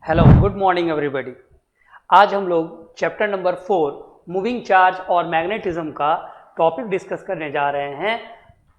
Hello good morning everybody. आज हम लोग चैप्टर नंबर 4 मूविंग चार्ज और मैग्नेटिज्म का टॉपिक डिस्कस करने जा रहे हैं,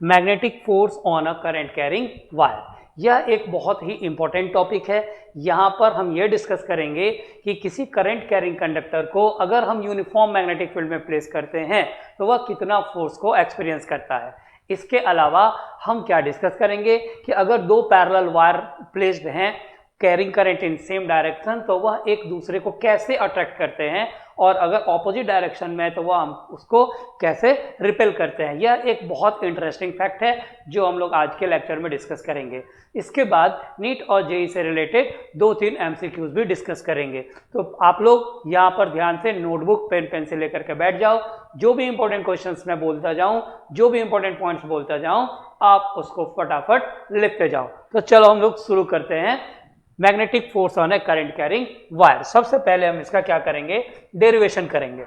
magnetic force on a current carrying wire. यह एक बहुत ही इंपॉर्टेंट टॉपिक है। यहाँ पर हम ये डिस्कस करेंगे कि किसी करंट कैरिंग कंडक्टर को अगर हम यूनिफॉर्म मैग्नेटिक फील्ड में प्लेस करते हैं तो वह कितना फोर्स को एक्सपीरियंस करता है। इसके अलावा हम क्या डिस्कस करेंगे कि अगर दो पैरेलल वायर प्लेस्ड हैं carrying current in same direction तो वह एक दूसरे को कैसे अट्रैक्ट करते हैं, और अगर ऑपोजिट डायरेक्शन में है तो वह हम उसको कैसे रिपेल करते हैं। यह एक बहुत इंटरेस्टिंग फैक्ट है जो हम लोग आज के लेक्चर में डिस्कस करेंगे। इसके बाद नीट और जेई से रिलेटेड 2-3 एमसीक्यूज भी डिस्कस करेंगे। तो आप लोग यहाँ पर ध्यान से नोटबुक पेन पेंसिल लेकर के बैठ जाओ। जो भी इंपॉर्टेंट क्वेश्चंस मैं बोलता जाऊँ, जो भी इंपॉर्टेंट पॉइंट्स बोलता जाऊँ, आप उसको फटाफट लिखते जाओ। तो चलो हम लोग शुरू करते हैं magnetic force on A current carrying wire. सबसे पहले हम इसका क्या करेंगे, डेरिवेशन करेंगे,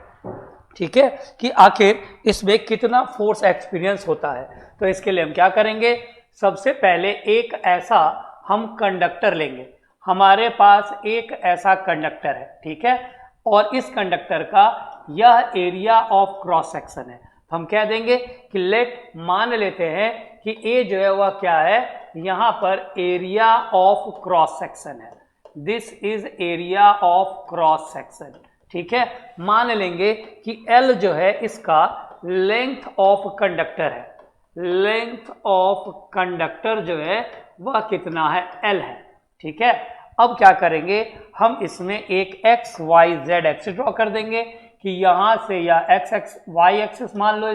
ठीक है, कि आखिर इसमें कितना फोर्स एक्सपीरियंस होता है। तो इसके लिए हम क्या करेंगे, सबसे पहले एक ऐसा हम कंडक्टर लेंगे। हमारे पास एक ऐसा कंडक्टर है, ठीक है, और इस कंडक्टर का यह एरिया ऑफ क्रॉस सेक्शन है। हम कह देंगे कि लेट मान लेते हैं कि ए जो है वह क्या है, यहां पर एरिया ऑफ क्रॉस सेक्शन है। This is area of cross section, ठीक है। मान लेंगे कि एल जो है इसका लेंथ ऑफ कंडक्टर है। लेंथ ऑफ कंडक्टर जो है वह कितना है, एल है, ठीक है। अब क्या करेंगे, हम इसमें एक X Y Z axis draw कर देंगे कि यहां से या एक्स वाई एक्सिस मान लो,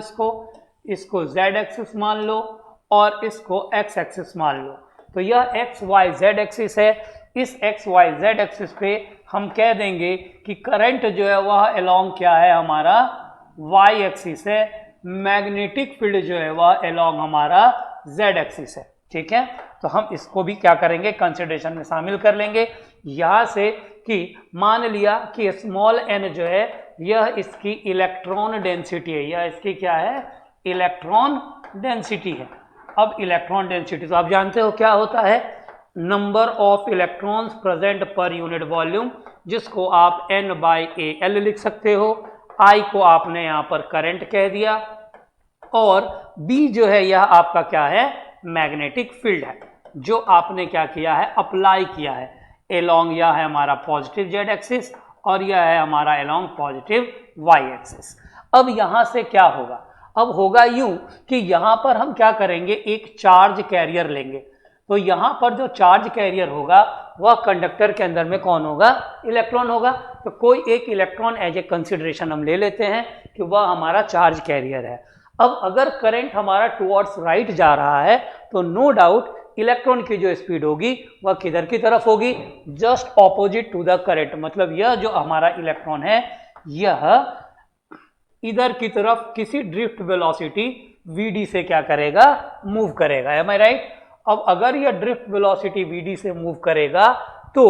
इसको जेड एक्सिस मान लो और इसको एक्स एक्सिस मान लो। तो यह एक्स वाई जेड एक्सिस है। इस एक्स वाई जेड एक्सिस पे हम कह देंगे कि करंट जो है वह अलोंग क्या है, हमारा वाई एक्सिस है। मैग्नेटिक फील्ड जो है वह अलोंग हमारा जेड एक्सिस है, ठीक है। तो हम इसको भी क्या करेंगे, कंसिडरेशन में शामिल कर लेंगे। यहां से कि मान लिया कि स्मॉल एन जो है यह इसकी इलेक्ट्रॉन डेंसिटी है। यह इसकी क्या है, इलेक्ट्रॉन डेंसिटी है। अब इलेक्ट्रॉन डेंसिटी तो आप जानते हो क्या होता है, number of electrons present per unit volume, जिसको आप N/AL लिख सकते हो। I को आपने यहां पर करंट कह दिया, और B जो है यह आपका क्या है, मैग्नेटिक फील्ड है जो आपने क्या किया है, अप्लाई किया है। एलोंग यह है हमारा पॉजिटिव जेड एक्सिस और यह है हमारा एलोंग पॉजिटिव वाई एक्सिस। अब यहां से क्या होगा, अब होगा यूं कि यहां पर हम क्या करेंगे, एक चार्ज कैरियर लेंगे। तो यहां पर जो चार्ज कैरियर होगा वह कंडक्टर के अंदर में कौन होगा, इलेक्ट्रॉन होगा। तो कोई एक इलेक्ट्रॉन एज ए कंसिडरेशन हम ले लेते हैं कि वह हमारा चार्ज कैरियर है। अब अगर करंट हमारा टुवर्ड्स राइट जा रहा है तो नो डाउट इलेक्ट्रॉन की जो स्पीड होगी वह किधर की तरफ होगी, just opposite to the current. मतलब यह जो हमारा इलेक्ट्रॉन है यह इधर की तरफ किसी ड्रिफ्ट वेलोसिटी vd से क्या करेगा, मूव करेगा। एम आई राइट। अब अगर यह ड्रिफ्ट वेलोसिटी vd से मूव करेगा तो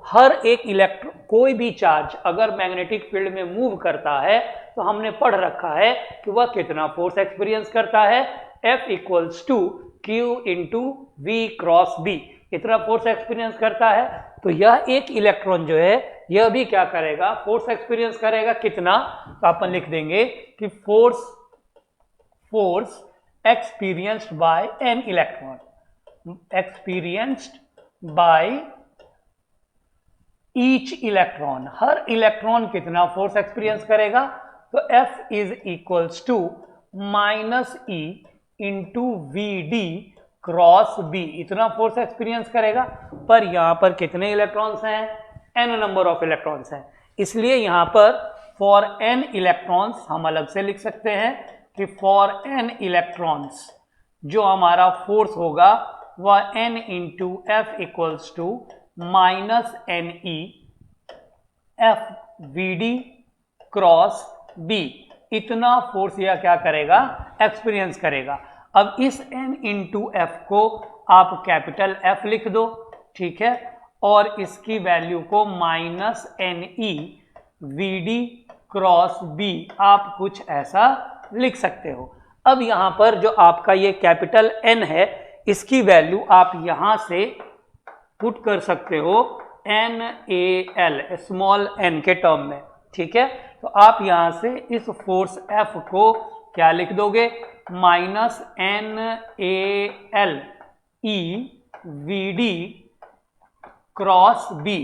हर एक इलेक्ट्रॉन, कोई भी चार्ज अगर मैग्नेटिक फील्ड में मूव करता है तो हमने पढ़ रखा है कि वह कितना फोर्स एक्सपीरियंस करता है, F equals to Q into V cross B, इतना फोर्स एक्सपीरियंस करता है। तो यह एक इलेक्ट्रॉन जो है यह भी क्या करेगा, फोर्स एक्सपीरियंस करेगा। कितना, तो अपन लिख देंगे कि force experienced by an electron, experienced by each electron. हर इलेक्ट्रॉन कितना फोर्स एक्सपीरियंस करेगा, तो F is equals to minus E into VD cross B, इतना फोर्स एक्सपीरियंस करेगा। पर यहां पर कितने इलेक्ट्रॉन्स हैं, n नंबर ऑफ इलेक्ट्रॉन्स हैं, इसलिए यहां पर फॉर n इलेक्ट्रॉन्स हम अलग से लिख सकते हैं कि फॉर n इलेक्ट्रॉन्स जो हमारा फोर्स होगा वह n into F equals to minus NE F VD cross B, इतना फोर्स यह क्या करेगा, एक्सपीरियंस करेगा। अब इस n इंटू F को आप कैपिटल F लिख दो, ठीक है, और इसकी वैल्यू को minus NE VD cross B आप कुछ ऐसा लिख सकते हो। अब यहां पर जो आपका ये कैपिटल N है इसकी वैल्यू आप यहां से पुट कर सकते हो NaL स्मॉल n के टर्म में, ठीक है। तो आप यहां से इस फोर्स F को क्या लिख दोगे, minus NaL E VD cross B,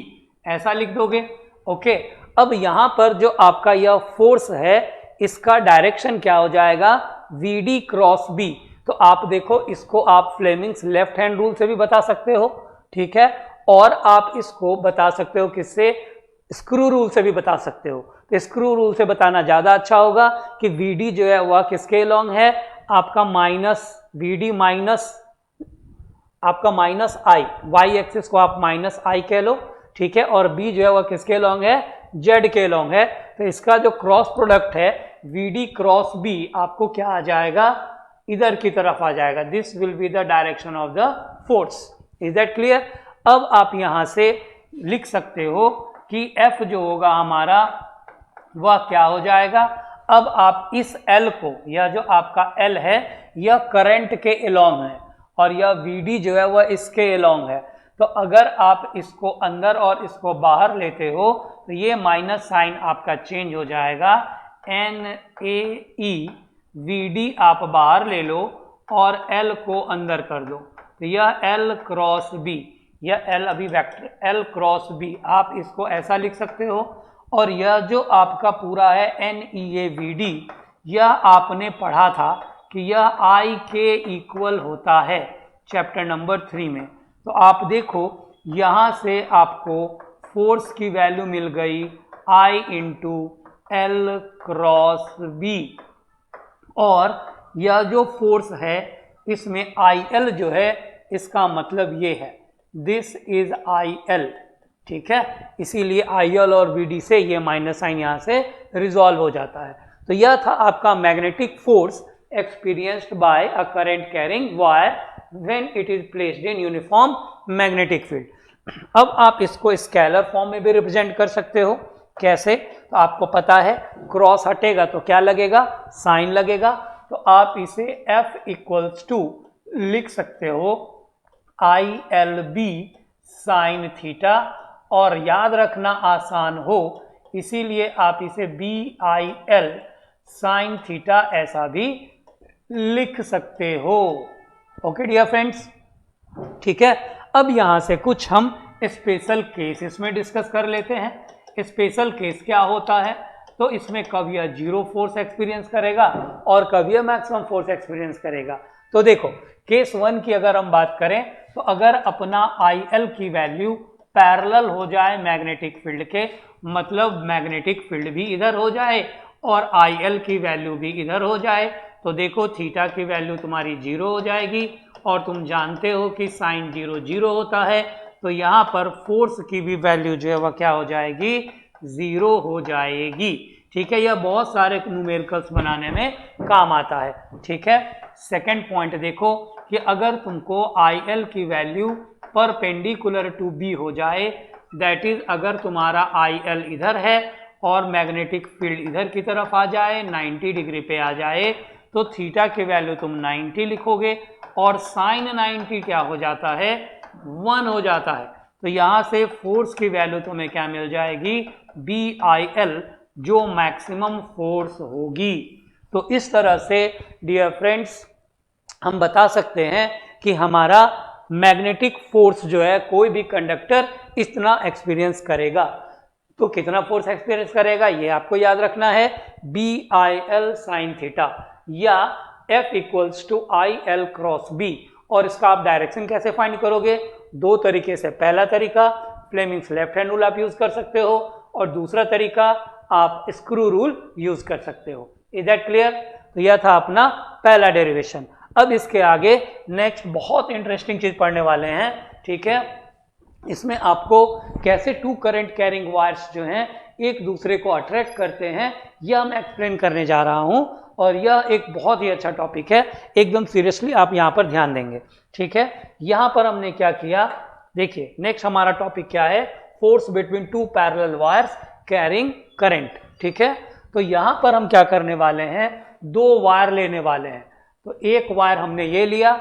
ऐसा लिख दोगे। ओके, अब यहां पर जो आपका यह फोर्स है इसका डायरेक्शन क्या हो जाएगा, VD क्रॉस B। तो आप देखो, इसको आप फ्लेमिंग्स लेफ्ट हैंड रूल से भी बता सकते हो, ठीक है, और आप इसको बता सकते हो किससे, स्क्रू रूल से भी बता सकते हो। तो स्क्रू रूल से बताना ज्यादा अच्छा होगा कि VD जो है वह किसके अलोंग है, आपका माइनस VD माइनस आपका माइनस आई, वाई एक्सिस को आप माइनस आई कह लो, ठीक है, और B जो है वह किसके अलोंग है, Z के अलोंग है। तो इसका जो क्रॉस प्रोडक्ट है VD क्रॉस B आपको क्या आ जाएगा, इधर की तरफ आ जाएगा। This will be the direction of the force. Is that clear? अब आप यहां से लिख सकते हो कि F जो होगा हमारा वह क्या हो जाएगा। अब आप इस L को, यह जो आपका L है यह करंट के अलोंग है और यह VD जो है वह इसके अलोंग है। तो अगर आप इसको अंदर और इसको बाहर लेते हो तो ये माइनस साइन आपका चेंज हो जाएगा, NaE VD आप बाहर ले लो और L को अंदर कर दो, तो यह L क्रॉस B, यह L अभी वेक्टर L क्रॉस B, आप इसको ऐसा लिख सकते हो। और यह जो आपका पूरा है NeAVD, यह आपने पढ़ा था कि यह I के इक्वल होता है चैप्टर नंबर 3 में। तो आप देखो यहां से आपको फोर्स की वैल्यू मिल गई I into L cross B, और यह जो फोर्स है इसमें IL जो है इसका मतलब ये है, दिस इज IL, ठीक है, इसीलिए IL और VD से ये माइनस साइन यहां से रिजॉल्व हो जाता है। तो यह था आपका magnetic force experienced bye a current carrying wire when it is placed in uniform magnetic field. अब आप इसको स्केलर फॉर्म में भी रिप्रेजेंट कर सकते हो। कैसे? तो आपको पता है क्रॉस हटेगा तो क्या लगेगा, साइन लगेगा। तो आप इसे F इक्वल्स टू लिख सकते हो ILB साइन थीटा, और याद रखना आसान हो इसीलिए आप इसे BIL साइन थीटा ऐसा भी लिख सकते हो। ओके डियर फ्रेंड्स, ठीक है। अब यहां से कुछ हम स्पेशल केस इसमें डिस्कस कर लेते हैं। स्पेशल केस क्या होता है, तो इसमें कब यह जीरो फोर्स एक्सपीरियंस करेगा और कब यह मैक्सिमम फोर्स एक्सपीरियंस करेगा। तो देखो केस 1 की अगर हम बात करें तो अगर अपना IL की वैल्यू पैरेलल हो जाए मैग्नेटिक फील्ड के, मतलब मैग्नेटिक फील्ड भी इधर हो जाए और IL की वैल्यू भी इधर हो जाए, तो देखो थीटा की वैल्यू तुम्हारी 0 हो जाएगी और तुम जानते हो कि साइन 0 0 होता है। तो यहाँ पर फोर्स की भी वैल्यू जो है वह क्या हो जाएगी, 0 हो जाएगी, ठीक है। यह बहुत सारे न्यूमेरिकल्स बनाने में काम आता है, ठीक है। सेकंड पॉइंट देखो कि अगर तुमको IL की वैल्यू परपेंडिकुलर टू B हो जाए, दैट इज अगर तुम्हारा IL इधर है और मैग्नेटिक फील्ड इधर की तरफ आ जाए, 90 डिग्री पे आ जाए, तो थीटा की वैल्यू तुम 90 लिखोगे और साइन 90 क्या हो जाता है, 1 हो जाता है। तो यहां से फोर्स की वैल्यू तुम्हें क्या मिल जाएगी, BIL, जो मैक्सिमम फोर्स होगी। तो इस तरह से डियर फ्रेंड्स हम बता सकते हैं कि हमारा मैग्नेटिक फोर्स जो है कोई भी कंडक्टर इतना एक्सपीरियंस करेगा। तो कितना फोर्स एक्सपीरियंस करेगा ये आपको याद रखना है, BIL साइन थीटा या F equals to IL cross B। और इसका आप डायरेक्शन कैसे फाइंड करोगे, दो तरीके से। पहला तरीका फ्लेमिंग्स लेफ्ट हैंड रूल आप यूज कर सकते हो और दूसरा तरीका आप स्क्रू रूल यूज कर सकते हो। Is that clear? तो यह था अपना पहला डेरिवेशन। अब इसके आगे नेक्स्ट बहुत इंटरेस्टिंग चीज पढ़ने वाले हैं, ठीक है। इसमें आपको कैसे टू करंट कैरिंग वायर्स जो हैं एक दूसरे को अट्रैक्ट करते हैं यह मैं एक्सप्लेन करने जा रहा हूं, और यह एक बहुत ही अच्छा टॉपिक है, एकदम सीरियसली आप यहां पर ध्यान देंगे, ठीक है। यहां पर हमने क्या किया, देखिए नेक्स्ट हमारा टॉपिक क्या है, force between two parallel wires carrying current, ठीक है। तो यहां पर हम क्या करने वाले हैं, दो वायर लेने वाले हैं। तो एक वायर हमने ये लिया,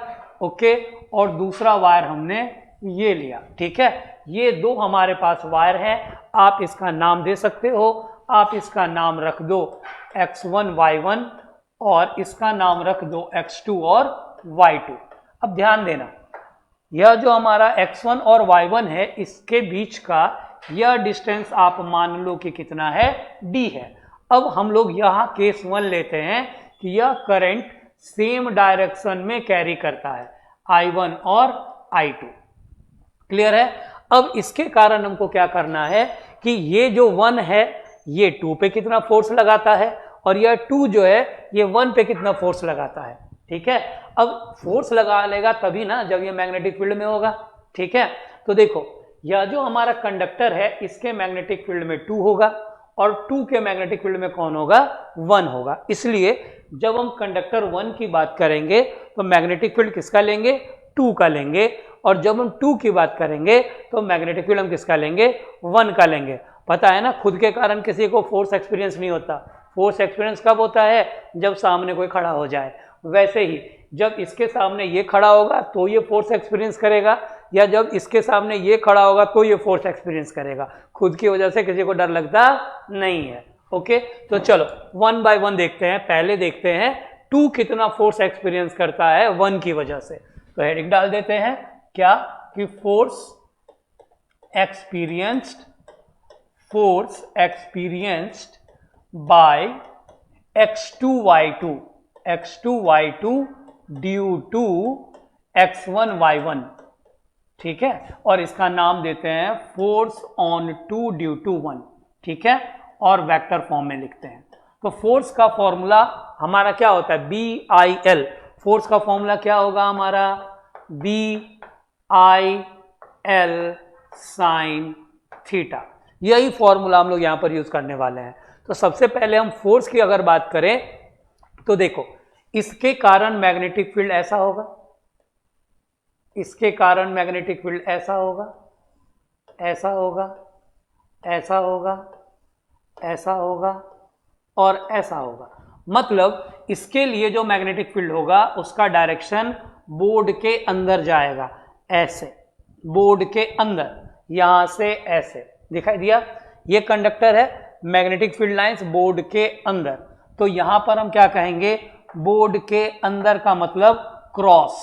ओके, और दूसरा वायर हमने ये लिया, ठीक है। ये दो हमारे पास वायर हैं, आप इसका नाम दे सकते हो, आप इसका नाम रख दो x1 y1 और इसका नाम रख दो x2 और y2। अब ध्यान देना, यह जो हमारा x1 और y1 है इसके बीच का यह डिस्टेंस आप मान लो कि कितना है, d है। अब हम लोग यहाँ केस 1 लेते हैं कि यह करंट सेम डायरेक्शन में कैरी करता है, I1 और I2। क्लियर है? अब इसके कारण हमको क्या करना है कि ये जो 1 है ये 2 पे कितना फोर्स लगाता है और यह 2 जो है ये 1 पे कितना फोर्स लगाता है। ठीक है, अब फोर्स लगा लेगा तभी ना जब ये मैग्नेटिक फील्ड में होगा। ठीक है, तो देखो यह जो हमारा कंडक्टर है इसके मैग्नेटिक फील्ड में 2 होगा और 2 के मैग्नेटिक फील्ड में कौन होगा, 1 होगा। इसलिए जब हम कंडक्टर 1 की बात करेंगे तो मैग्नेटिक फील्ड किसका लेंगे, 2 का लेंगे, और जब हम 2 की बात करेंगे तो मैग्नेटिक फील्ड हम किसका लेंगे, 1 का लेंगे। पता है ना, खुद के कारण किसी को फोर्स एक्सपीरियंस नहीं होता। फोर्स एक्सपीरियंस कब होता है, जब सामने कोई खड़ा हो जाए। वैसे ही जब इसके सामने ये खड़ा होगा तो ये फोर्स एक्सपीरियंस करेगा, या जब इसके सामने ये खड़ा होगा तो ये फोर्स एक्सपीरियंस करेगा। खुद की वजह से किसी को डर लगता नहीं है। ओके, तो चलो 1 बाय 1 देखते हैं। पहले देखते हैं 2 कितना फोर्स एक्सपीरियंस करता है 1 की वजह से। तो हेडिंग डाल देते हैं क्या कि force experienced by x2 y2 due to x1 y1। ठीक है, और इसका नाम देते हैं फोर्स ऑन 2 ड्यू टू 1। ठीक है, और वेक्टर फॉर्म में लिखते हैं। तो फोर्स का फॉर्मूला हमारा क्या होता है, BIL। फोर्स का फॉर्मूला क्या होगा हमारा, BIL साइन थीटा। यही फॉर्मूला हम लोग यहां पर यूज करने वाले हैं। तो सबसे पहले हम फोर्स की अगर बात करें तो देखो इसके कारण मैग्नेटिक फील्ड ऐसा होगा, इसके कारण मैग्नेटिक फील्ड ऐसा होगा, ऐसा होगा, ऐसा होगा, ऐसा होगा और ऐसा होगा। मतलब इसके लिए जो मैग्नेटिक फील्ड होगा उसका डायरेक्शन बोर्ड के अंदर जाएगा, ऐसे बोर्ड के अंदर, यहां से ऐसे दिखाई दिया। ये कंडक्टर है, मैग्नेटिक फील्ड लाइंस बोर्ड के अंदर। तो यहां पर हम क्या कहेंगे, बोर्ड के अंदर का मतलब क्रॉस।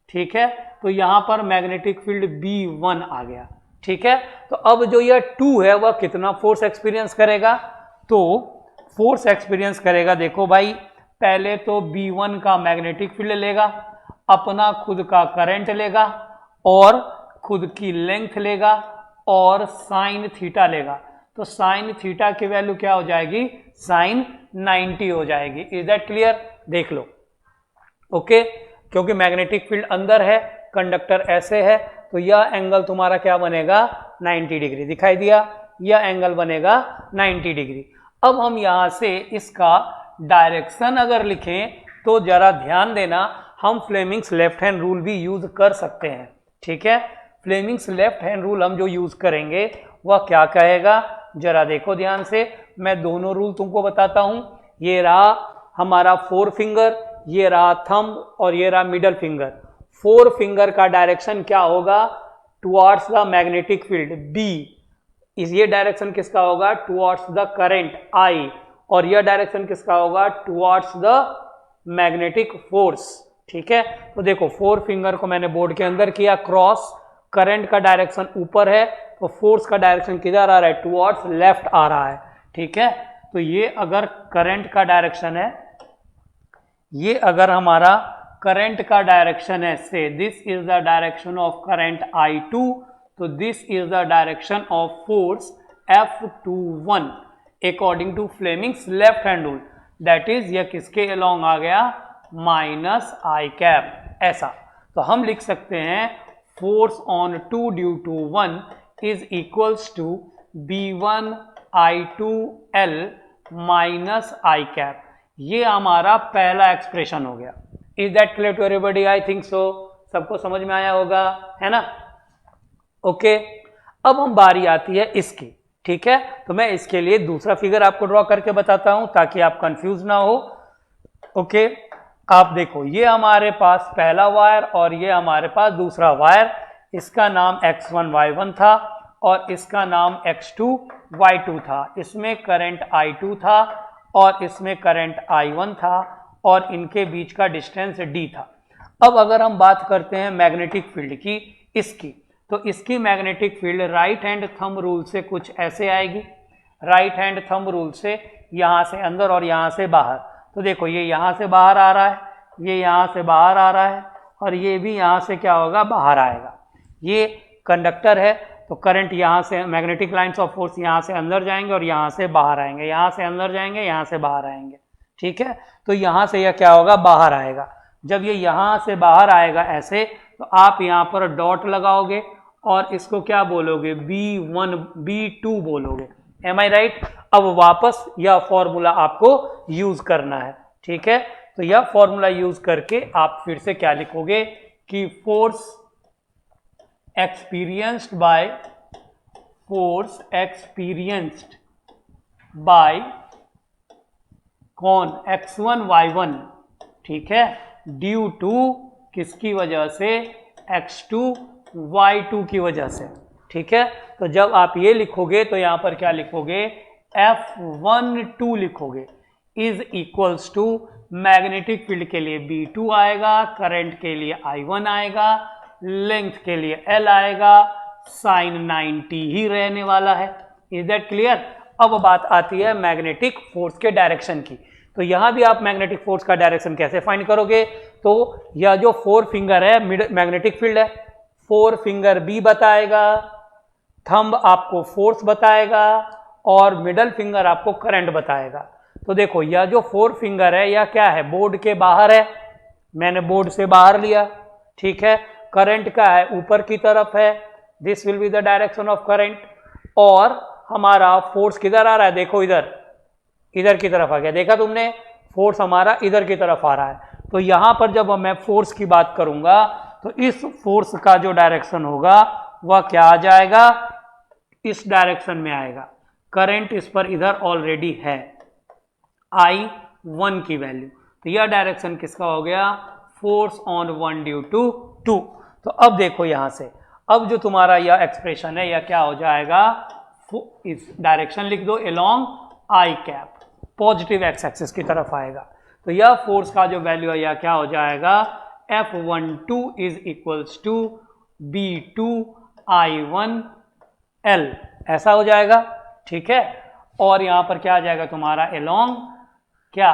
ठीक है, तो यहां पर मैग्नेटिक फील्ड B1 आ गया। ठीक है, तो अब जो यह 2 है वह कितना फोर्स एक्सपीरियंस करेगा, तो फोर्स एक्सपीरियंस करेगा, देखो भाई पहले तो B1 का मैग्नेटिक फील्ड लेगा, अपना खुद का करंट लेगा और खुद की लेंथ लेगा और साइन थीटा लेगा। तो साइन थीटा की वैल्यू क्या हो जाएगी, साइन 90 हो जाएगी। Is that clear? देख लो। ओके, क्योंकि मैग्नेटिक फील्ड अंदर है, कंडक्टर ऐसे है, तो यह एंगल तुम्हारा क्या बनेगा, 90 डिग्री। दिखाई दिया, यह एंगल बनेगा 90 डिग्री। अब हम यहां से इसका डायरेक्शन अगर लिखें तो जरा ध्यान देना, हम फ्लेमिंग्स लेफ्ट हैंड रूल भी यूज कर सकते हैं। ठीक है, फ्लेमिंग्स लेफ्ट हैंड रूल हम जो यूज करेंगे वह क्या कहेगा, जरा देखो ध्यान से। मैं दोनों रूल तुमको बताता हूं। ये रहा हमारा 4 फिंगर, ये रहा थंब और ये रहा मिडल फिंगर। 4 फिंगर का डायरेक्शन क्या होगा, towards the magnetic field B। इस ये डायरेक्शन किसका होगा, टुवर्ड्स द करंट I, और यह डायरेक्शन किसका होगा, टुवर्ड्स द मैग्नेटिक फोर्स। ठीक है, तो देखो 4 फिंगर को मैंने बोर्ड के अंदर किया क्रॉस, करंट का डायरेक्शन ऊपर है तो फोर्स का डायरेक्शन किधर आ रहा है, टुवर्ड्स लेफ्ट आ रहा है। ठीक है, तो ये अगर करंट का डायरेक्शन है, ये अगर हमारा करंट का डायरेक्शन है, से this is the direction of current I2, तो this is the direction of force F21 according to Fleming's left hand rule. That is यह किसके अलोंग आ गया, माइनस I कैप, ऐसा। तो हम लिख सकते हैं force on 2 due to 1 is equals to B1 I2L minus I cap. ये हमारा पहला एक्सप्रेशन हो गया। Is that clear to everybody? I think so, सबको समझ में आया होगा, है ना। ओके, अब हम बारी आती है इसकी। ठीक है, तो मैं इसके लिए दूसरा फिगर आपको ड्रॉ करके बताता हूं ताकि आप कंफ्यूज ना हो। ओके, आप देखो ये हमारे पास पहला वायर और ये हमारे पास दूसरा वायर। इसका नाम x1 y1 था और इसका नाम x2 y2 था। इसमें करंट I2 था और इसमें करंट I1 था और इनके बीच का डिस्टेंस d था। अब अगर हम बात करते हैं मैग्नेटिक फील्ड की, इसकी, तो इसकी magnetic field right hand thumb rule से कुछ ऐसे आएगी। राइट हैंड थंब रूल से यहाँ से अंदर और यहाँ से बाहर। तो देखो ये यहाँ से बाहर आ रहा है, ये यहाँ से बाहर आ रहा है और ये भी यहाँ से क्या होगा, बाहर आएगा। ये कंडक्टर है तो करंट यहाँ से, मैग्नेटिक लाइंस ऑफ फोर्स यहाँ से अंदर जाएंगे और यहाँ से बाहर आएंगे, यहाँ से अंदर जाएंगे, यहाँ से बाहर आएंगे। ठीक है, तो यहाँ से यह क्या होगा, बाहर आएगा। जब ये यहाँ से बाहर आएगा ऐसे, तो आप यहाँ पर डॉट लगाओगे और इसको क्या बोलोगे, B1 B2 बोलोगे। एम आई राइट? अब वापस यह फॉर्मूला आपको यूज करना है। ठीक है, तो यह फॉर्मूला यूज करके आप फिर से क्या लिखोगे कि फोर्स एक्सपीरियंस्ड बाय कौन, x1 y1, ठीक है, ड्यू टू किसकी वजह से, x2 y2 की वजह से। ठीक है, तो जब आप ये लिखोगे तो यहां पर क्या लिखोगे, F12 लिखोगे is equals to, magnetic field के लिए B2 आएगा, करंट के लिए I1 आएगा, लेंथ के लिए L आएगा, साइन 90 ही रहने वाला है। Is that clear? अब बात आती है मैग्नेटिक फोर्स के डायरेक्शन की। तो यहां भी आप मैग्नेटिक फोर्स का डायरेक्शन कैसे फाइंड करोगे, तो यह जो 4 फिंगर है मैग्नेटिक फील्ड है, 4 फिंगर B बताएगा, थंब आपको फोर्स बताएगा और मिडल फिंगर आपको करंट बताएगा। तो देखो यह जो 4 फिंगर है यह क्या है, बोर्ड के बाहर है, मैंने बोर्ड से बाहर लिया। ठीक है, करंट का है ऊपर की तरफ है, this will be the direction of current. और हमारा फोर्स किधर आ रहा है, देखो इधर, इधर की तरफ आ गया, देखा तुमने, फोर्स हमारा इधर की तरफ आ रहा है। तो यहां पर जब मैं फोर्स की बात करूंगा तो इस फोर्स का जो डायरेक्शन होगा वह क्या आ जाएगा, इस डायरेक्शन में आएगा। करंट इस पर इधर ऑलरेडी है, I1 की वैल्यू, तो यह डायरेक्शन किसका हो गया, फोर्स ऑन 1 ड्यू टू 2। तो अब देखो यहां से, अब जो तुम्हारा यह एक्सप्रेशन है यह क्या हो जाएगा, इस डायरेक्शन लिख दो, along I cap, positive x axis की तरफ आएगा। तो यह फोर्स का जो वैल्यू है यह क्या हो जाएगा, F12 is equals to B2 I1 L, ऐसा हो जाएगा। ठीक है, और यहां पर क्या आ जाएगा तुम्हारा, अलोंग क्या,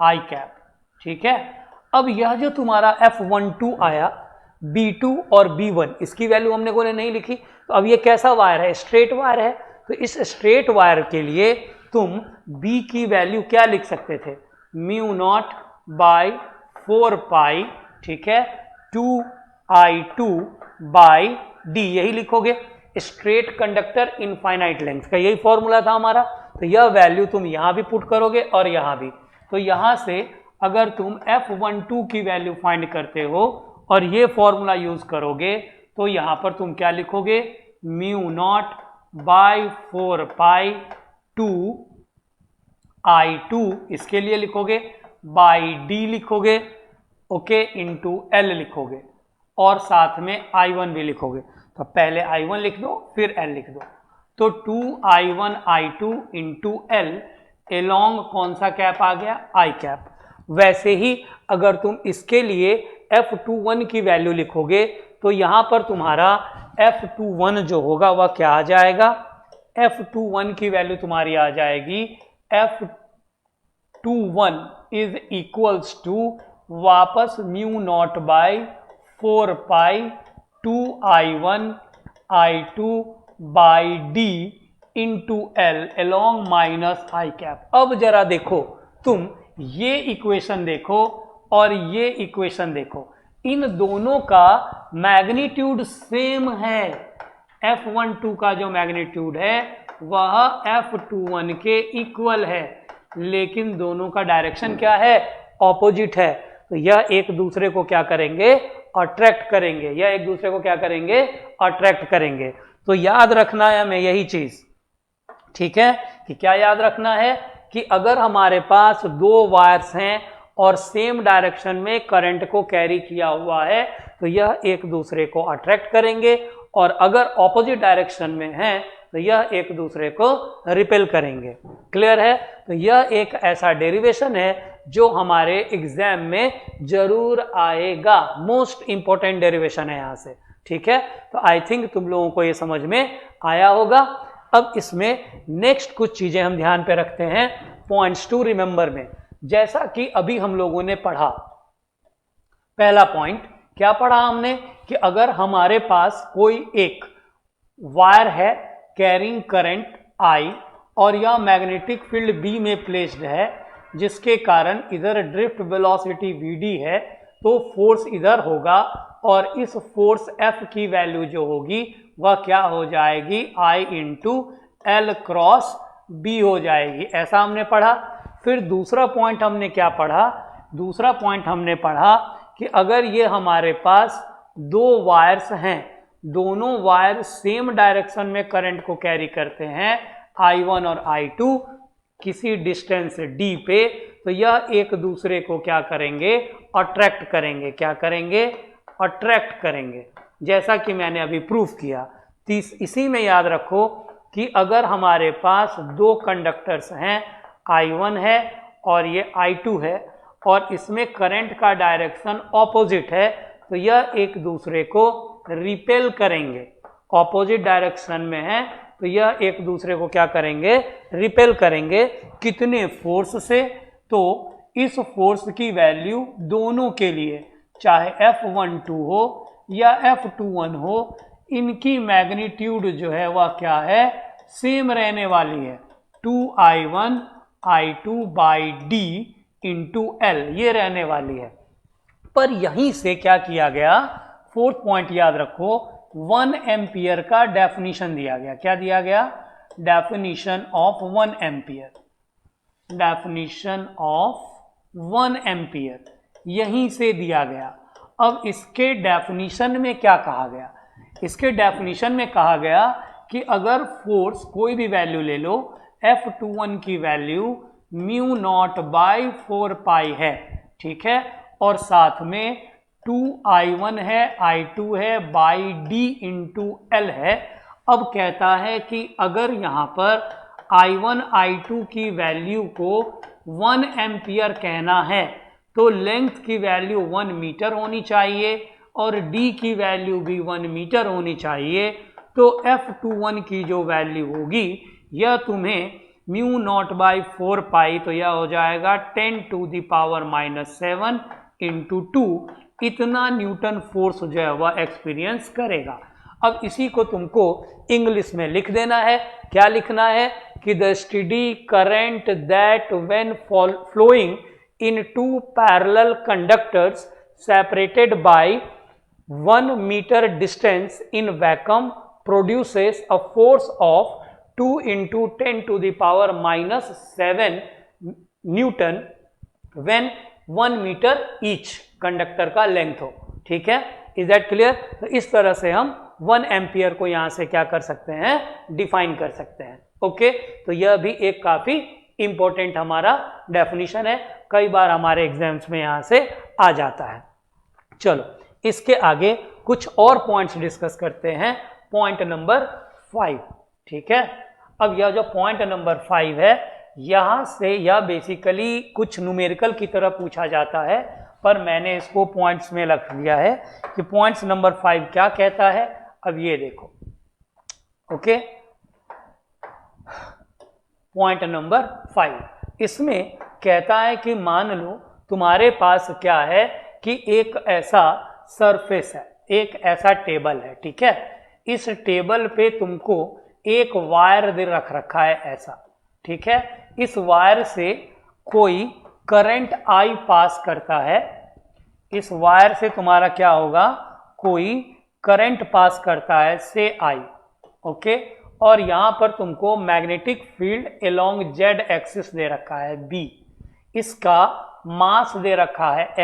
I कैप। ठीक है, अब यह जो तुम्हारा F12 आया, B2 और B1 इसकी वैल्यू हमने को नहीं लिखी। तो अब ये कैसा वायर है, स्ट्रेट वायर है, तो इस स्ट्रेट वायर के लिए तुम B की वैल्यू क्या लिख सकते थे, μ0 बाय 4 पाई, ठीक है, 2I2 बाय D, यही लिखोगे। स्ट्रेट कंडक्टर इनफाइनाइट लेंथ का यही फॉर्मूला था हमारा। तो यह वैल्यू तुम यहां भी पुट करोगे और यहां भी। तो यहां से अगर तुम F12 की वैल्यू फाइंड करते हो और ये फॉर्मूला यूज करोगे तो यहां पर तुम क्या लिखोगे, μ0 बाय 4 पाई 2I2 इसके लिए लिखोगे, बाय D लिखोगे, ओके, इंटू L लिखोगे और साथ में I1 भी लिखोगे। तो पहले I1 लिख दो फिर L लिख दो। तो 2I1 I2 into L along कौन सा कैप आ गया, I कैप। वैसे ही अगर तुम इसके लिए F21 की वैल्यू लिखोगे तो यहां पर तुम्हारा F21 जो होगा वह क्या आ जाएगा, F21 की वैल्यू तुम्हारी आ जाएगी, F21 इज इक्वल्स टू वापस μ0 by 4 pi 2I1 I2 by D into L along minus I cap. अब जरा देखो तुम ये इक्वेशन देखो और ये इक्वेशन देखो, इन दोनों का मैग्नीट्यूड सेम है। F12 का जो मैग्नीट्यूड है वह F21 के इक्वल है, लेकिन दोनों का डायरेक्शन क्या है, ऑपोजिट है। तो यह एक दूसरे को क्या करेंगे, अट्रैक्ट करेंगे, यह एक दूसरे को क्या करेंगे, अट्रैक्ट करेंगे। तो याद रखना है हमें यही चीज, ठीक है, कि क्या याद रखना है कि अगर हमारे पास 2 वायर्स हैं और सेम डायरेक्शन में करंट को कैरी किया हुआ है तो यह एक दूसरे को अट्रैक्ट करेंगे, और अगर ऑपोजिट डायरेक्शन में है तो यह एक दूसरे को रिपेल करेंगे। क्लियर है? तो यह एक ऐसा डेरिवेशन है जो हमारे एग्जाम में जरूर आएगा, मोस्ट इंपॉर्टेंट डेरिवेशन है यहाँ से। ठीक है, तो आई थिंक तुम लोगों को ये समझ में आया होगा। अब इसमें नेक्स्ट कुछ चीजें हम ध्यान पे रखते हैं पॉइंट्स टू रिमेंबर में। जैसा कि अभी हम लोगों ने पढ़ा, पहला पॉइंट क्या पढ़ा हमने कि अगर हमारे पास कोई एक वायर है कैरिंग करंट I और यह मैग्नेटिक फील्ड B में प्लेस्ड है, जिसके कारण इधर ड्रिफ्ट वेलोसिटी Vd है, तो फोर्स इधर होगा और इस फोर्स F की वैल्यू जो होगी वह क्या हो जाएगी, I into L cross B हो जाएगी। ऐसा हमने पढ़ा। फिर दूसरा पॉइंट हमने क्या पढ़ा, दूसरा पॉइंट हमने पढ़ा कि अगर ये हमारे पास दो वायर्स हैं, दोनों वायर सेम डायरेक्शन में करंट को कैरी करते हैं I1 और I2 किसी डिस्टेंस D पे, तो यह एक दूसरे को क्या करेंगे, अट्रैक्ट करेंगे। क्या करेंगे? अट्रैक्ट करेंगे, जैसा कि मैंने अभी प्रूफ किया। इसी में याद रखो कि अगर हमारे पास दो कंडक्टर्स हैं, I1 है और ये I2 है, और इसमें करंट का डायरेक्शन ऑपोजिट है, तो यह एक दूसरे को रिपेल करेंगे। ऑपोजिट डायरेक्शन में है तो यह एक दूसरे को क्या करेंगे, रिपेल करेंगे। कितने फोर्स से? तो इस फोर्स की वैल्यू दोनों के लिए, चाहे F12 हो या F21 हो, इनकी मैग्नीट्यूड जो है वह क्या है, सेम रहने वाली है, 2I1 I2 by D into L, ये रहने वाली है। पर यहीं से क्या किया गया, फोर्थ पॉइंट याद रखो, 1 एम्पियर का डेफिनेशन दिया गया। क्या दिया गया? Definition of 1 ampere, definition of 1 ampere यहीं से दिया गया। अब इसके डेफिनेशन में क्या कहा गया, इसके डेफिनेशन में कहा गया कि अगर फोर्स कोई भी वैल्यू ले लो, F21 की वैल्यू म्यू नॉट बाई 4 पाई है, ठीक है, और साथ में 2I1 है, I2 है, बाई D इंटू L है। अब कहता है कि अगर यहाँ पर I1 I2 की वैल्यू को 1 एम्पियर कहना है तो लेंथ की वैल्यू 1 मीटर होनी चाहिए और D की वैल्यू भी 1 मीटर होनी चाहिए। तो F21 की जो वैल्यू होगी यह तुम्हें म्यू नॉट बाई 4 पाई, तो यह हो जाएगा 10 टू द पावर -7 इंटू 2, इतना न्यूटन फोर्स जो है वह एक्सपीरियंस करेगा। अब इसी को तुमको इंग्लिश में लिख देना है। क्या लिखना है कि the steady current that when flowing in two parallel conductors separated by 1 metre distance in vacuum produces a force of 2 into 10 to the power -7 newton when 1 metre each conductor का लेंथ हो। ठीक है, इज दैट क्लियर? तो इस तरह से हम 1 ampere को यहां से क्या कर सकते हैं, डिफाइन कर सकते हैं। ओके, तो यह भी एक काफी इंपॉर्टेंट हमारा डेफिनेशन है, कई बार हमारे एग्जाम्स में यहां से आ जाता है। चलो इसके आगे कुछ और पॉइंट्स डिस्कस करते हैं। पॉइंट नंबर 5, ठीक है। अब यह जो पॉइंट नंबर 5 है, यहां से यह बेसिकली कुछ न्यूमेरिकल की तरह पूछा जाता है, पर मैंने इसको पॉइंट्स में रख दिया है कि पॉइंट्स नंबर 5 क्या कहता है। अब ये देखो, ओके, पॉइंट नंबर 5 इसमें कहता है कि मान लो तुम्हारे पास क्या है कि एक ऐसा सरफेस है, एक ऐसा टेबल है, ठीक है। इस टेबल पे तुमको एक वायर दे रख रखा है ऐसा, ठीक है। इस वायर से कोई करंट आई पास करता है, इस वायर से तुम्हारा क्या होगा, कोई करंट पास करता है से आई, ओके। और यहां पर तुमको magnetic field along Z axis दे रखा है बी, इसका मास दे रखा है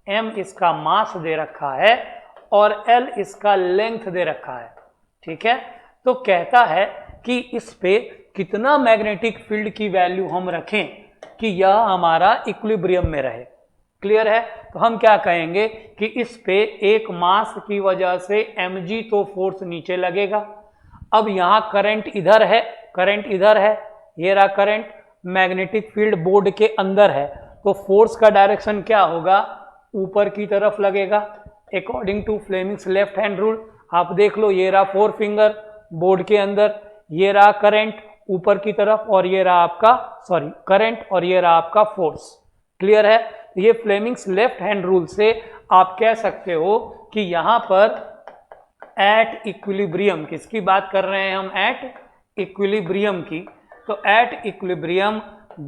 एम इसका मास दे रखा है और एल इसका लेंथ दे रखा है, ठीक है। तो कहता है कि इस पे कितना मैग्नेटिक फील्ड की वैल्यू हम रखें कि यह हमारा इक्विलिब्रियम में रहे। क्लियर है? तो हम क्या कहेंगे कि इस पे एक मास की वजह से mg तो फोर्स नीचे लगेगा। अब यहाँ करंट इधर है, करंट इधर है, ये रहा करंट, मैग्नेटिक फील्ड बोर्ड के अंदर है, तो फोर्स का डायरेक्शन क्या होगा? ऊपर की तरफ लगेगा according to Fleming's left hand rule. आप देख लो, ये रहा 4 फिंगर बोर्ड के अंदर, ये रहा करंट ऊपर की तरफ, और ये रहा आपका करंट, और ये रहा आपका फोर्स। क्लियर है? ये फ्लेमिंग्स लेफ्ट हैंड रूल से आप कह सकते हो कि यहां पर एट इक्विलिब्रियम, किसकी बात कर रहे हैं हम? एट इक्विलिब्रियम की। तो एट इक्विलिब्रियम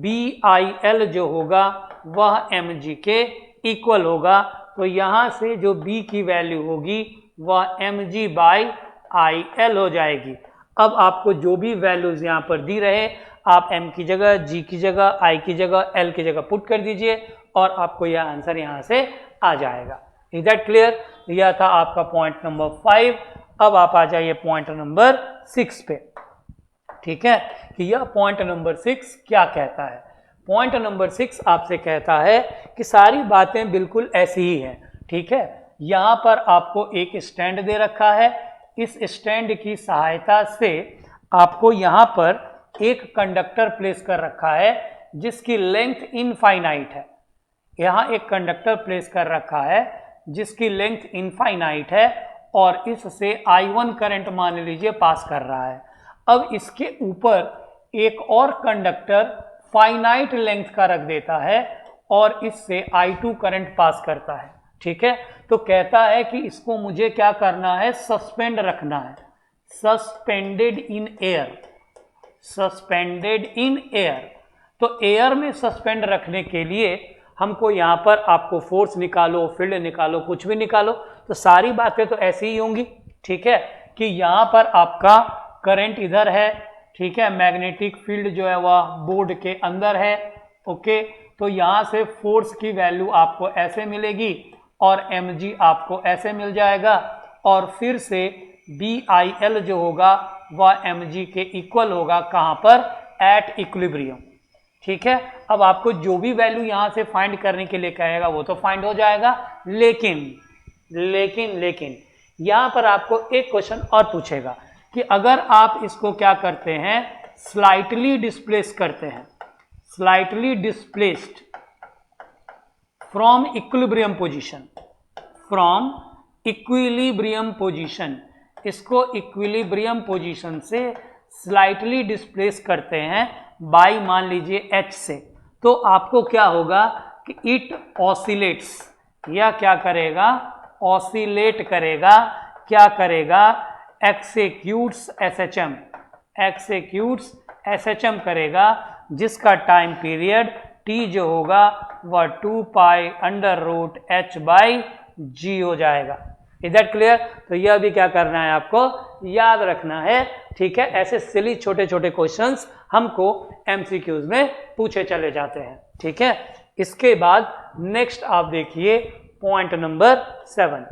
BIL जो होगा वह mg के इक्वल होगा। तो यहां से जो B की वैल्यू होगी वह mg/IL हो जाएगी। अब आपको जो भी वैल्यूज यहां पर दी रहे, आप m की जगह, g की जगह, I की जगह, L की जगह पुट कर दीजिए और आपको यह आंसर यहां से आ जाएगा। Is that clear? यह था आपका पॉइंट नंबर 5। अब आप आ जाइए पॉइंट नंबर 6 पे। ठीक है, कि यह पॉइंट नंबर 6 क्या कहता है? पॉइंट नंबर 6 आपसे कहता है कि सारी बातें बिल्कुल ऐसी ही हैं। ठीक है, यहां पर आपको एक स्टैंड दे रखा है, इस स्टैंड की सहायता से आपको यहां पर एक कंडक्टर प्लेस कर रखा है जिसकी लेंथ इनफाइनाइट है। यहां एक कंडक्टर प्लेस कर रखा है जिसकी लेंथ इनफाइनाइट है और इससे I1 करंट मान लीजिए पास कर रहा है। अब इसके ऊपर एक और कंडक्टर फाइनाइट लेंथ का रख देता है और इससे I2 करंट पास करता है। ठीक है, तो कहता है कि इसको मुझे क्या करना है? सस्पेंड रखना है, suspended in air, suspended in air. तो एयर में सस्पेंड रखने के लिए हमको यहाँ पर आपको फोर्स निकालो, फील्ड निकालो, कुछ भी निकालो, तो सारी बातें तो ऐसी ही होंगी। ठीक है, कि यहाँ पर आपका करंट इधर है, ठीक है, मैग्नेटिक फील्ड जो है वह बोर्ड के अंदर है। ओके, तो यहाँ से फोर्स की वैल्यू आपको ऐसे मिलेगी और mg आपको ऐसे मिल जाएगा, और फिर से BIL जो होगा वह mg के इक्वल होगा। कहाँ पर? At equilibrium. ठीक है, अब आपको जो भी वैल्यू यहां से फाइंड करने के लिए कहेगा वो तो फाइंड हो जाएगा, लेकिन यहां पर आपको एक क्वेश्चन और पूछेगा कि अगर आप इसको क्या करते हैं? स्लाइटली डिस्प्लेस करते हैं, slightly displaced from equilibrium position, from equilibrium position, इसको इक्विलिब्रियम पोजीशन से स्लाइटली डिस्प्लेस करते हैं बाई मान लीजिए h से, तो आपको क्या होगा कि इट ऑसिलेट्स, या क्या करेगा? ऑसिलेट करेगा। क्या करेगा? एक्सेक्यूट्स SHM, एक्सेक्यूट्स SHM करेगा, जिसका टाइम पीरियड t जो होगा वह 2π√h/g हो जाएगा। Is that clear? तो यह भी क्या करना है? आपको याद रखना है। ठीक है, ऐसे सिली छोटे छोटे क्वेश्चंस हमको MCQs में पूछे चले जाते हैं। ठीक है, इसके बाद नेक्स्ट आप देखिए point number 7।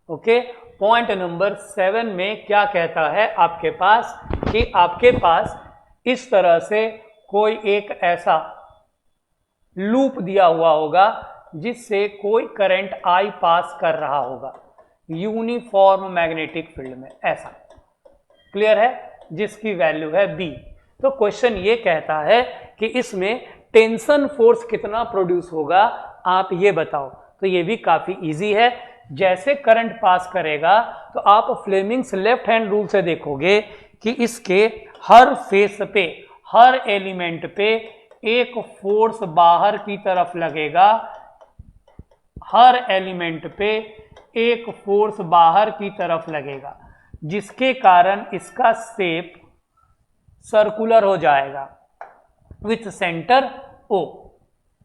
Okay, point number 7 में क्या कहता है आपके पास कि आपके पास इस तरह से कोई एक ऐसा लूप दिया हुआ होगा जिससे कोई करंट I पास कर रहा होगा यूनिफॉर्म मैग्नेटिक फील्ड में, ऐसा। क्लियर है? जिसकी वैल्यू है B। तो क्वेश्चन ये कहता है कि इसमें टेंशन फोर्स कितना प्रोड्यूस होगा, आप ये बताओ। तो ये भी काफी इजी है। जैसे करंट पास करेगा तो आप फ्लेमिंग्स लेफ्ट हैंड रूल से देखोगे कि इसके हर फेस पे, हर एलिमेंट पे एक फोर्स बाहर की तरफ लगेगा, हर एलिमेंट पे एक फोर्स बाहर की तरफ लगेगा, जिसके कारण इसका शेप सर्कुलर हो जाएगा with centre O।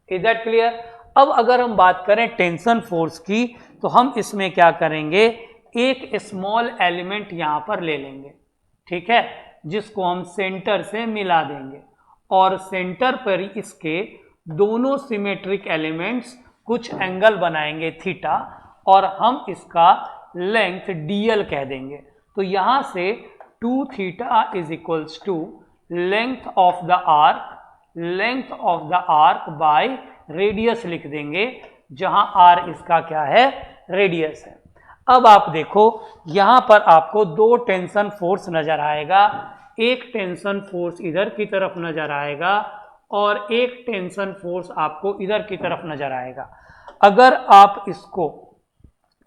Is that clear? अब अगर हम बात करें टेंशन फोर्स की, तो हम इसमें क्या करेंगे? एक स्मॉल एलिमेंट यहां पर ले लेंगे, ठीक है, जिसको हम सेंटर से मिला देंगे, और सेंटर पर इसके दोनों सिमेट्रिक एलिमेंट्स कुछ एंगल बनाएंगे थीटा, और हम इसका लेंथ dl कह देंगे। तो यहां से 2 theta is equals to length of the arc length of the arc by radius लिख देंगे, जहां आर इसका क्या है, रेडियस है। अब आप देखो यहां पर आपको दो टेंशन फोर्स नजर आएगा, एक टेंशन फोर्स इधर की तरफ नजर आएगा और एक टेंशन फोर्स आपको इधर की तरफ नजर आएगा। अगर आप इसको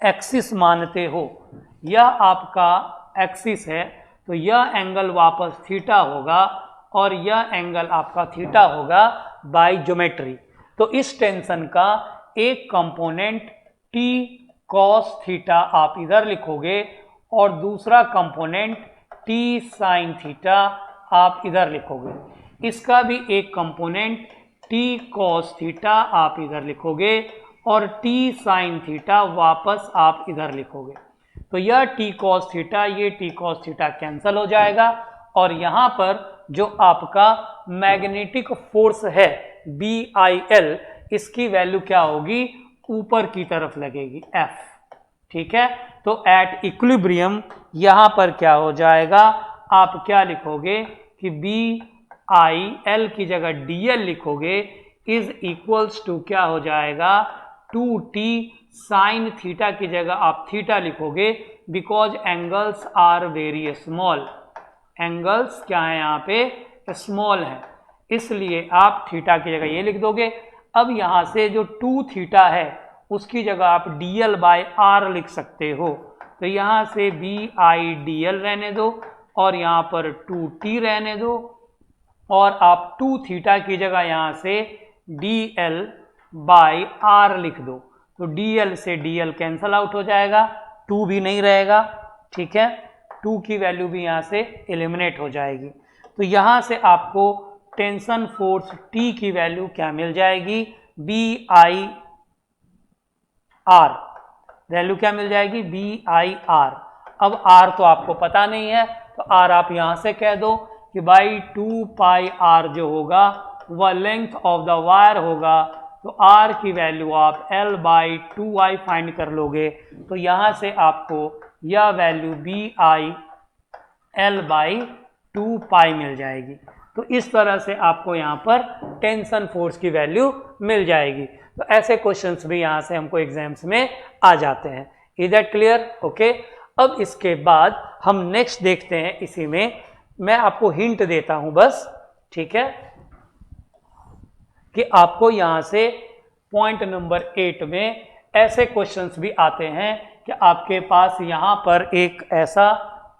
एक्सिस मानते हो, यह आपका एक्सिस है, तो यह एंगल वापस थीटा होगा और यह एंगल आपका थीटा होगा बाय ज्योमेट्री। तो इस टेंशन का एक कंपोनेंट टी कॉस थीटा आप इधर लिखोगे और दूसरा कंपोनेंट टी साइन थीटा आप इधर लिखोगे। इसका भी एक कंपोनेंट टी कॉस थीटा आप इधर लिखोगे और टी साइन थीटा वापस आप इधर लिखोगे। तो यह टी कॉस थीटा, ये टी कॉस थीटा कैंसिल हो जाएगा और यहां पर जो आपका मैग्नेटिक फोर्स है BIL, इसकी वैल्यू क्या होगी, ऊपर की तरफ लगेगी F। ठीक है, तो एट इक्विलिब्रियम यहां पर क्या हो जाएगा, आप क्या लिखोगे कि BIL की जगह DL लिखोगे, इज इक्वल्स टू क्या हो जाएगा 2t साइन थीटा की जगह आप थीटा लिखोगे, because angles are very small. Angles क्या है यहाँ पे, स्मॉल है, इसलिए आप थीटा की जगह ये लिख दोगे। अब यहाँ से जो 2 थीटा है उसकी जगह आप DL बाय R लिख सकते हो, तो यहाँ से BIDL रहने दो और यहाँ पर 2t रहने दो और आप 2 थीटा की जगह यहाँ से DL बाय R लिख दो। तो DL से DL कैंसल आउट हो जाएगा, 2 भी नहीं रहेगा। ठीक है, 2 की वैल्यू भी यहाँ से एलिमिनेट हो जाएगी। तो यहाँ से आपको टेंशन फोर्स T की वैल्यू क्या मिल जाएगी, BIR वैल्यू क्या मिल जाएगी, BIR। अब R तो आपको पता नहीं है, तो R आप यहाँ से कह दो कि बाई 2 पाई R जो होगा वह लेंथ ऑफ द वायर होगा, तो R की वैल्यू आप L बाई 2I फाइंड कर लोगे। तो यहाँ से आपको यह वैल्यू BIL बाई 2 पाई मिल जाएगी। तो इस तरह से आपको यहाँ पर टेंशन फोर्स की वैल्यू मिल जाएगी। तो ऐसे क्वेश्चंस भी यहाँ से हमको एग्जाम्स में आ जाते हैं। Is that clear? ओके। अब इसके बाद हम नेक्स्ट देखते हैं, इसी में मैं आपको हिंट देता हूँ बस, ठीक है, कि आपको यहाँ से पॉइंट नंबर 8 में ऐसे क्वेश्चंस भी आते हैं कि आपके पास यहाँ पर एक ऐसा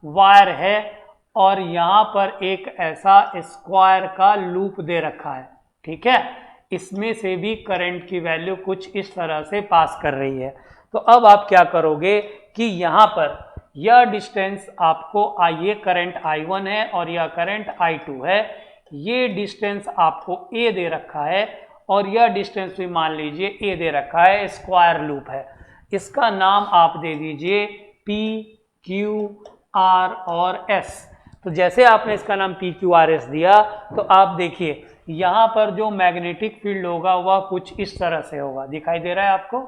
वायर है और यहाँ पर एक ऐसा स्क्वायर का लूप दे रखा है। ठीक है, इसमें से भी करंट की वैल्यू कुछ इस तरह से पास कर रही है। तो अब आप क्या करोगे कि यहाँ पर यह डिस्टेंस आपको, ये करंट I1 है और यह करंट I2 है, ये डिस्टेंस आपको A दे रखा है और यह डिस्टेंस भी मान लीजिए A दे रखा है, स्क्वायर लूप है। इसका नाम आप दे दीजिए P, Q, R और S। तो जैसे आपने इसका नाम P, Q, R, S दिया, तो आप देखिए यहाँ पर जो मैग्नेटिक फील्ड होगा वह कुछ इस तरह से होगा, दिखाई दे रहा है आपको,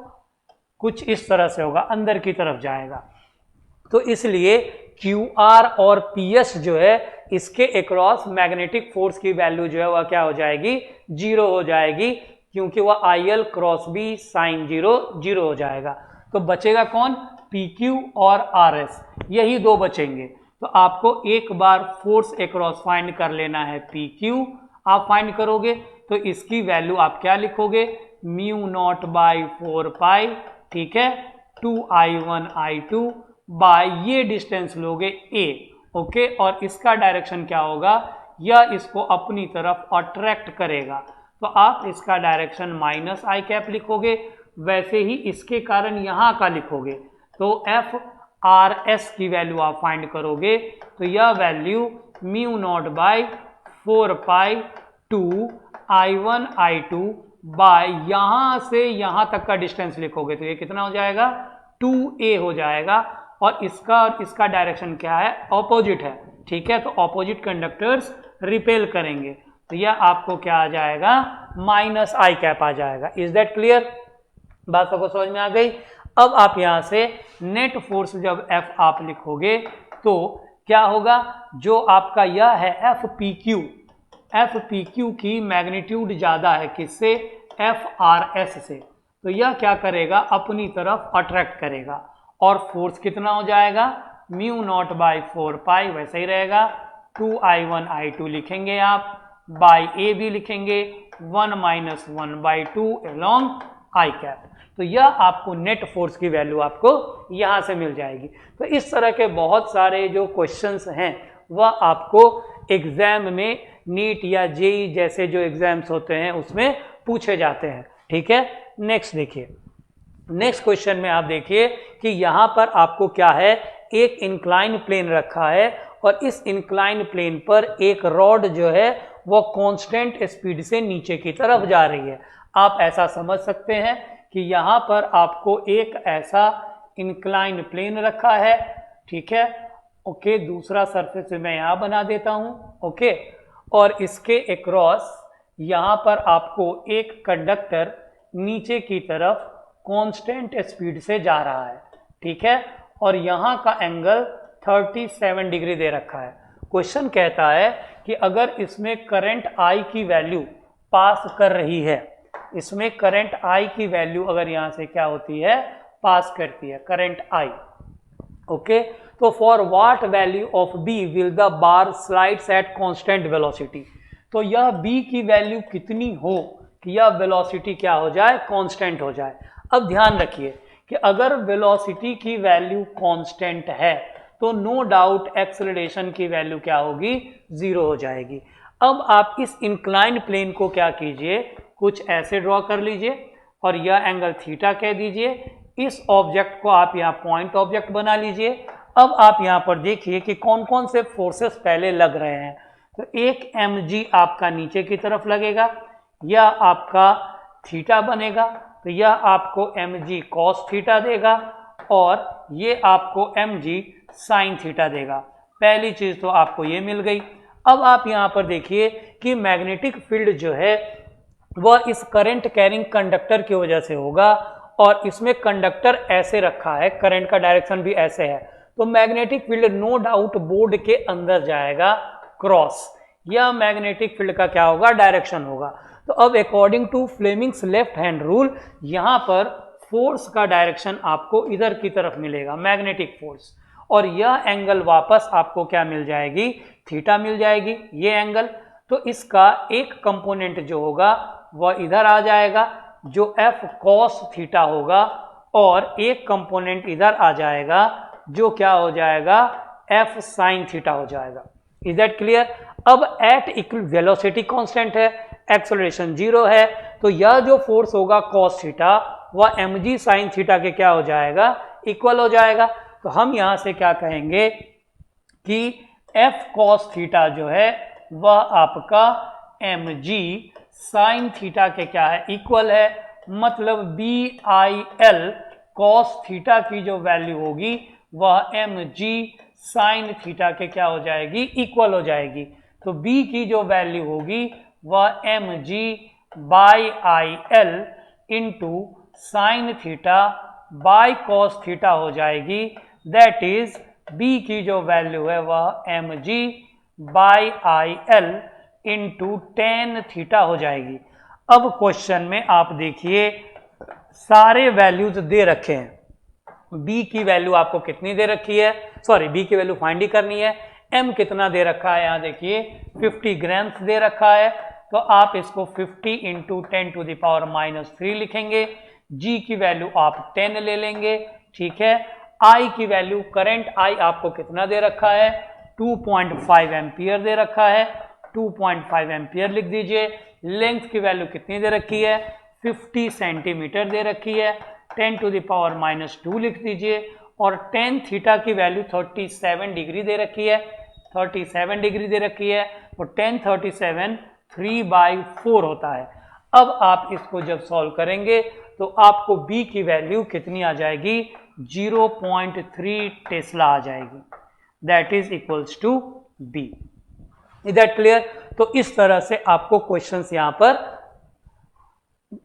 कुछ इस तरह से होगा, अंदर की तरफ जाएगा। तो इसलिए QR और PS जो है, इसके अक्रॉस मैग्नेटिक फोर्स की वैल्यू जो है वह क्या हो जाएगी, 0 हो जाएगी, क्योंकि वह IL क्रॉस B साइन 0 0 हो जाएगा। तो बचेगा कौन, PQ और RS, यही दो बचेंगे। तो आपको एक बार फोर्स अक्रॉस फाइंड कर लेना है, PQ आप फाइंड करोगे तो इसकी वैल्यू आप क्या लिखोगे, म्यू नॉट बाई 4 पाई, ठीक है, 2I1 I2 बाय ये डिस्टेंस लोगे A। ओके, और इसका डायरेक्शन क्या होगा, यह इसको अपनी तरफ अट्रैक्ट करेगा, तो आप इसका डायरेक्शन -I कैप लिखोगे। वैसे ही इसके कारण यहाँ का लिखोगे, तो FRS की वैल्यू आप फाइंड करोगे, तो यह value mu naught by 4 pi 2I1 I2 by यहाँ से यहाँ तक का डिस्टेंस लिखोगे, तो ये कितना हो जाएगा, 2A हो जाएगा। और इसका डायरेक्शन क्या है, ऑपोजिट है। ठीक है, तो ऑपोजिट कंडक्टर्स रिपेल करेंगे, तो यह आपको क्या आ जाएगा, -I कैप आ जाएगा। Is that clear? बात सबको समझ में आ गई? अब आप यहाँ से नेट फोर्स जब F आप लिखोगे तो क्या होगा, जो आपका यह है FPQ, एफ पी क्यू की मैग्नीट्यूड ज़्यादा है किससे, एफ आर एस से, तो यह क्या करेगा, अपनी तरफ अट्रैक्ट करेगा और फोर्स कितना हो जाएगा, म्यू नॉट बाई 4 पाई, वैसे ही रहेगा 2I1 I2 लिखेंगे आप, बाई ए भी लिखेंगे 1 minus 1 by 2 along I cap. तो यह आपको नेट फोर्स की वैल्यू आपको यहाँ से मिल जाएगी। तो इस तरह के बहुत सारे जो क्वेश्चंस हैं वह आपको एग्जाम में नीट या जेई जैसे जो एग्जाम्स होते हैं उसमें पूछे जाते हैं। ठीक है, नेक्स्ट देखिए, नेक्स्ट क्वेश्चन में आप देखिए कि यहाँ पर आपको क्या है, एक इंक्लाइन प्लेन रखा है और इस इंक्लाइन प्लेन पर एक रॉड जो है वो कांस्टेंट स्पीड से नीचे की तरफ जा रही है। आप ऐसा समझ सकते हैं कि यहाँ पर आपको एक ऐसा इंक्लाइन प्लेन रखा है, ठीक है, ओके, दूसरा सरफेस मैं यहाँ बना देता हूँ, ओके, और इसके अक्रॉस यहाँ पर आपको एक कंडक्टर नीचे की तरफ कांस्टेंट स्पीड से जा रहा है, ठीक है, और यहाँ का एंगल 37 डिग्री दे रखा है। क्वेश्चन कहता है कि अगर इसमें करंट I की वैल्यू पास कर रही है, इसमें करंट I की वैल्यू अगर यहाँ से क्या होती है, पास करती है करंट I, ओके, तो for what value of B will the bar slides at constant velocity, तो यह B की वैल्यू कितनी हो कि यह वेलोसिटी क्या हो जाए, कांस्टेंट हो जाए। अब ध्यान रखिए कि अगर वेलोसिटी की वैल्यू कांस्टेंट है तो नो डाउट एक्सेलरेशन की वैल्यू क्या होगी, 0 हो जाएगी। अब आप इस इंक्लाइन प्लेन को क्या कीजिए, कुछ ऐसे ड्रॉ कर लीजिए और यह एंगल थीटा कह दीजिए, इस ऑब्जेक्ट को आप यहाँ पॉइंट ऑब्जेक्ट बना लीजिए। अब आप यहाँ पर देखिए कि कौन कौन से फोर्सेस पहले लग रहे हैं, तो एक mg आपका नीचे की तरफ लगेगा, यह आपका थीटा बनेगा, तो यह आपको mg cos थीटा देगा और ये आपको mg sin थीटा देगा। पहली चीज तो आपको ये मिल गई। अब आप यहाँ पर देखिए कि मैग्नेटिक फील्ड जो है वह इस करंट कैरिंग कंडक्टर की वजह से होगा और इसमें कंडक्टर ऐसे रखा है, करंट का डायरेक्शन भी ऐसे है, तो magnetic field no doubt board के अंदर जाएगा क्रॉस, यह मैग्नेटिक फील्ड का क्या होगा, डायरेक्शन होगा। तो अब according to Fleming's left hand rule यहाँ पर फोर्स का डायरेक्शन आपको इधर की तरफ मिलेगा, मैग्नेटिक फोर्स, और यह एंगल वापस आपको क्या मिल जाएगी, थीटा मिल जाएगी, ये एंगल। तो इसका एक कंपोनेंट जो होगा वह इधर आ जाएगा जो f cos थीटा होगा और एक कंपोनेंट इधर आ जाएगा जो क्या हो जाएगा, f sin थीटा हो जाएगा। Is that clear? अब एट इक्वल वेलोसिटी कांस्टेंट है, एक्सेलरेशन 0 है, तो यह जो फोर्स होगा cos थीटा वह mg sin थीटा के क्या हो जाएगा, इक्वल हो जाएगा। तो हम यहां से क्या कहेंगे कि f cos थीटा जो है वह आपका mg sin थीटा के क्या है, इक्वल है, मतलब BIL cos थीटा की जो वैल्यू होगी वह mg sin थीटा के क्या हो जाएगी, इक्वल हो जाएगी। तो B की जो वैल्यू होगी वह mg by IL into sine theta by cos theta हो जाएगी। दैट इज B की जो वैल्यू है वह mg by IL into tan theta हो जाएगी। अब क्वेश्चन में आप देखिए सारे वैल्यूज दे रखे हैं। B की वैल्यू आपको कितनी दे रखी है, सॉरी B की वैल्यू फाइंड ही करनी है। M कितना दे रखा है, यहाँ देखिए 50 ग्राम्स दे रखा है, तो आप इसको 50 इंटू 10⁻³ लिखेंगे। G की वैल्यू आप 10 ले लेंगे, ठीक है। I की वैल्यू, करंट I आपको कितना दे रखा है, 2.5 एम्पियर दे रखा है, 2.5 एम्पियर लिख दीजिए। लेंथ की वैल्यू कितनी दे रखी है, 50 सेंटीमीटर दे रखी है, 10⁻² लिख दीजिए। और tan थीटा की वैल्यू 37 डिग्री दे रखी है, 37 डिग्री दे रखी है, और tan 37 3/4 होता है। अब आप इसको जब सॉल्व करेंगे तो आपको B की वैल्यू कितनी आ जाएगी, 0.3 टेस्ला आ जाएगी, that is equals to B। Is that clear? तो इस तरह से आपको क्वेश्चंस यहां पर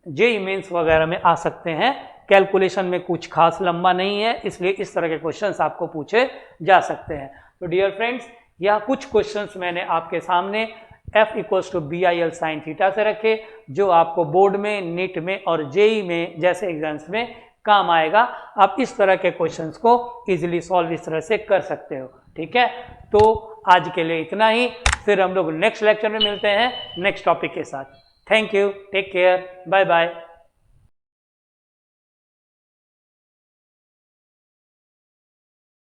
जेईई मेंस वगैरह में आ सकते हैं। कैलकुलेशन में कुछ खास लंबा नहीं है, इसलिए इस तरह के क्वेश्चंस आपको पूछे जा सकते हैं। तो डियर फ्रेंड्स, यह कुछ क्वेश्चंस मैंने आपके सामने F equals to BIL sine theta से रखें, जो आपको बोर्ड में, नीट में और जेई में जैसे एग्जाम्स में काम आएगा। आप इस तरह के क्वेश्चंस को इजीली सॉल्व इस तरह से कर सकते हो। ठीक है, तो आज के लिए इतना ही, फिर हम लोग नेक्स्ट लेक्चर में मिलते हैं नेक्स्ट टॉपिक के साथ। Thank you, take care, bye bye.